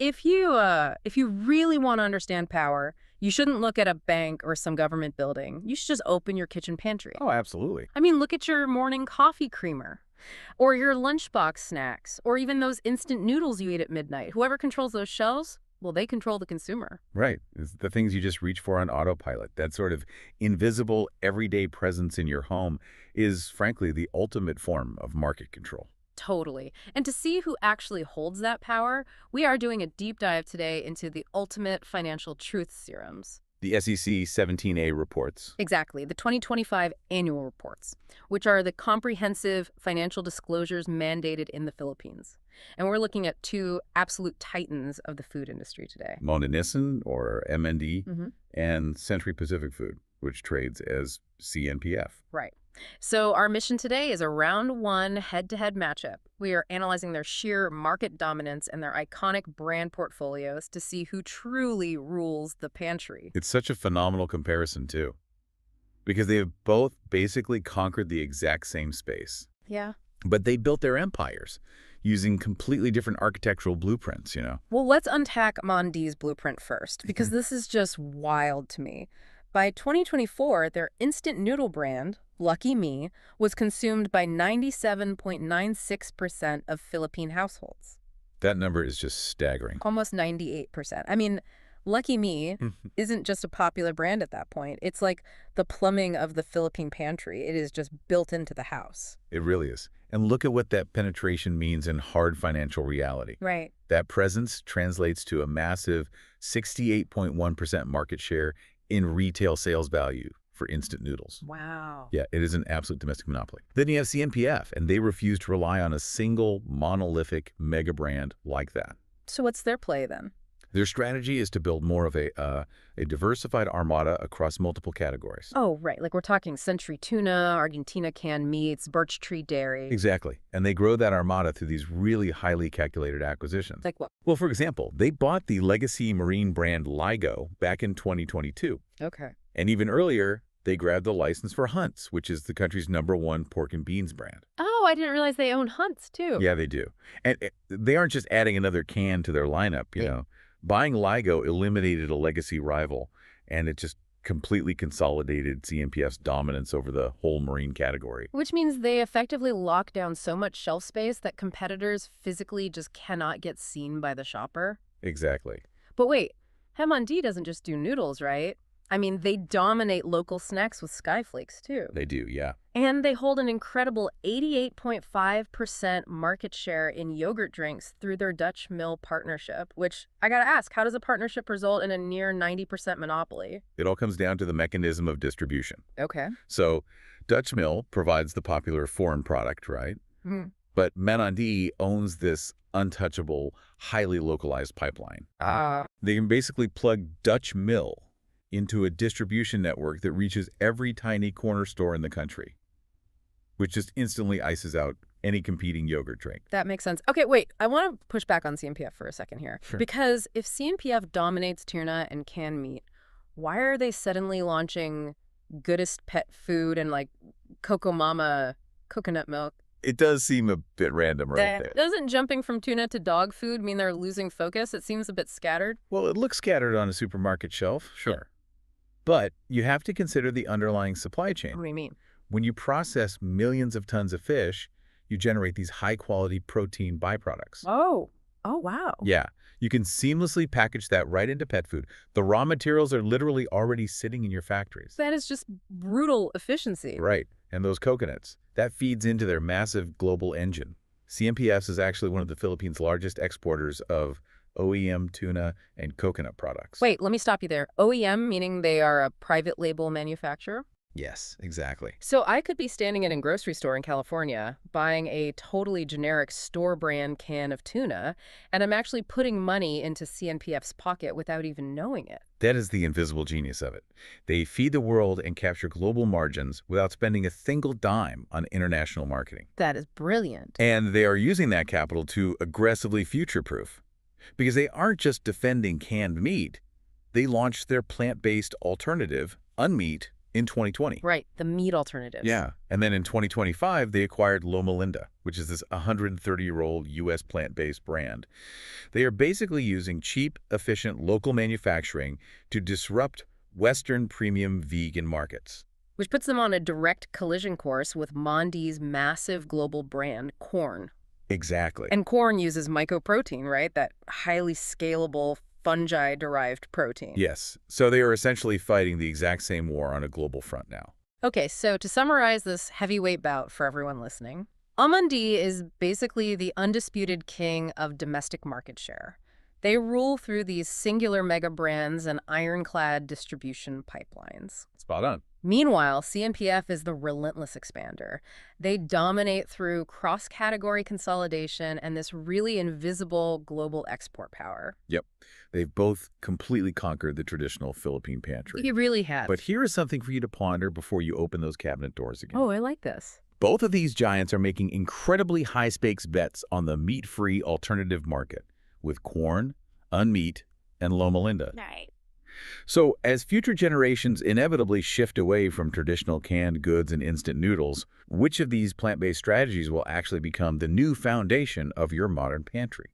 if you really want to understand power, you shouldn't look at a bank or some government building. You should just open your kitchen pantry. Oh, absolutely. I mean, look at your morning coffee creamer, or your lunchbox snacks, or even those instant noodles you eat at midnight. Whoever controls those shelves, well, they control the consumer. Right. It's the things you just reach for on autopilot. That sort of invisible, everyday presence in your home is, frankly, the ultimate form of market control. Totally. And to see who actually holds that power, we are doing a deep dive today into the ultimate financial truth serums. The SEC 17A reports. Exactly, the 2025 annual reports, which are the comprehensive financial disclosures mandated in the Philippines. And we're looking at two absolute titans of the food industry today. Monde Nissin, or MND, Mm-hmm. and Century Pacific Food, which trades as CNPF. Right. So our mission today is a round one head-to-head matchup. We are analyzing their sheer market dominance and their iconic brand portfolios to see who truly rules the pantry. It's such a phenomenal comparison, too, because they have both basically conquered the exact same space. Yeah. But they built their empires using completely different architectural blueprints, Well, let's unpack Monde's blueprint first, because this is just wild to me. By 2024, their instant noodle brand, Lucky Me, was consumed by 97.96% of Philippine households. That number is just staggering. Almost 98%. I mean, Lucky Me isn't just a popular brand at that point. It's like the plumbing of the Philippine pantry. It is just built into the house. It really is. And look at what that penetration means in hard financial reality. Right. That presence translates to a massive 68.1% market share in retail sales value for instant noodles. Wow. Yeah, it is an absolute domestic monopoly. Then you have CNPF, and they refuse to rely on a single monolithic mega brand like that. So what's their play then? Their strategy is to build more of a diversified armada across multiple categories. Oh, right. Like we're talking Century Tuna, Argentina Canned Meats, Birch Tree Dairy. Exactly. And they grow that armada through these really highly calculated acquisitions. Like what? Well, for example, they bought the legacy marine brand Ligo back in 2022. Okay. And even earlier, they grabbed the license for Hunt's, which is the country's #1 pork and beans brand. Oh, I didn't realize they own Hunt's too. Yeah, they do. And they aren't just adding another can to their lineup, you know. Buying Ligo eliminated a legacy rival, and it just completely consolidated CNPF's dominance over the whole marine category. Which means they effectively lock down so much shelf space that competitors physically just cannot get seen by the shopper. Exactly. But wait, Monde doesn't just do noodles, right? I mean, they dominate local snacks with SkyFlakes, too. They do, yeah. And they hold an incredible 88.5% market share in yogurt drinks through their Dutch Mill partnership, which, I gotta ask, how does a partnership result in a near 90% monopoly? It all comes down to the mechanism of distribution. Okay. So Dutch Mill provides the popular foreign product, right? Mm. But Monde owns this untouchable, highly localized pipeline. They can basically plug Dutch Mill into a distribution network that reaches every tiny corner store in the country, which just instantly ices out any competing yogurt drink. That makes sense. Okay, wait. I want to push back on CNPF for a second here. Sure. Because if CNPF dominates tuna and canned meat, why are they suddenly launching Goodest Pet Food and like Coco Mama coconut milk? It does seem a bit random right there. Doesn't jumping from tuna to dog food mean they're losing focus? It seems a bit scattered. Well, it looks scattered on a supermarket shelf, sure. But you have to consider the underlying supply chain. What do you mean? When you process millions of tons of fish, you generate these high-quality protein byproducts. Oh, wow. Yeah, you can seamlessly package that right into pet food. The raw materials are literally already sitting in your factories. That is just brutal efficiency. Right, and those coconuts, that feeds into their massive global engine. CNPF is actually one of the Philippines' largest exporters of OEM tuna and coconut products. Wait, let me stop you there. OEM, meaning they are a private label manufacturer? Yes, exactly. So I could be standing in a grocery store in California buying a totally generic store brand can of tuna, and I'm actually putting money into CNPF's pocket without even knowing it. That is the invisible genius of it. They feed the world and capture global margins without spending a single dime on international marketing. That is brilliant. And they are using that capital to aggressively future-proof. Because they aren't just defending canned meat, they launched their plant-based alternative, Unmeat, in 2020. Right, the meat alternatives. Yeah, and then in 2025, they acquired Loma Linda, which is this 130-year-old U.S. plant-based brand. They are basically using cheap, efficient local manufacturing to disrupt Western premium vegan markets. Which puts them on a direct collision course with Monde's massive global brand, Corn. Exactly. And corn uses mycoprotein, right? That highly scalable fungi-derived protein. Yes, so they are essentially fighting the exact same war on a global front now. Okay, so to summarize this heavyweight bout for everyone listening, Monde is basically the undisputed king of domestic market share. They rule through these singular mega brands and ironclad distribution pipelines. Spot on. Meanwhile, CNPF is the relentless expander. They dominate through cross-category consolidation and this really invisible global export power. Yep. They've both completely conquered the traditional Philippine pantry. You really have. But here is something for you to ponder before you open those cabinet doors again. Oh, I like this. Both of these giants are making incredibly high-stakes bets on the meat-free alternative market with Corn, Unmeat, and Loma Linda. Right. So, as future generations inevitably shift away from traditional canned goods and instant noodles, which of these plant-based strategies will actually become the new foundation of your modern pantry?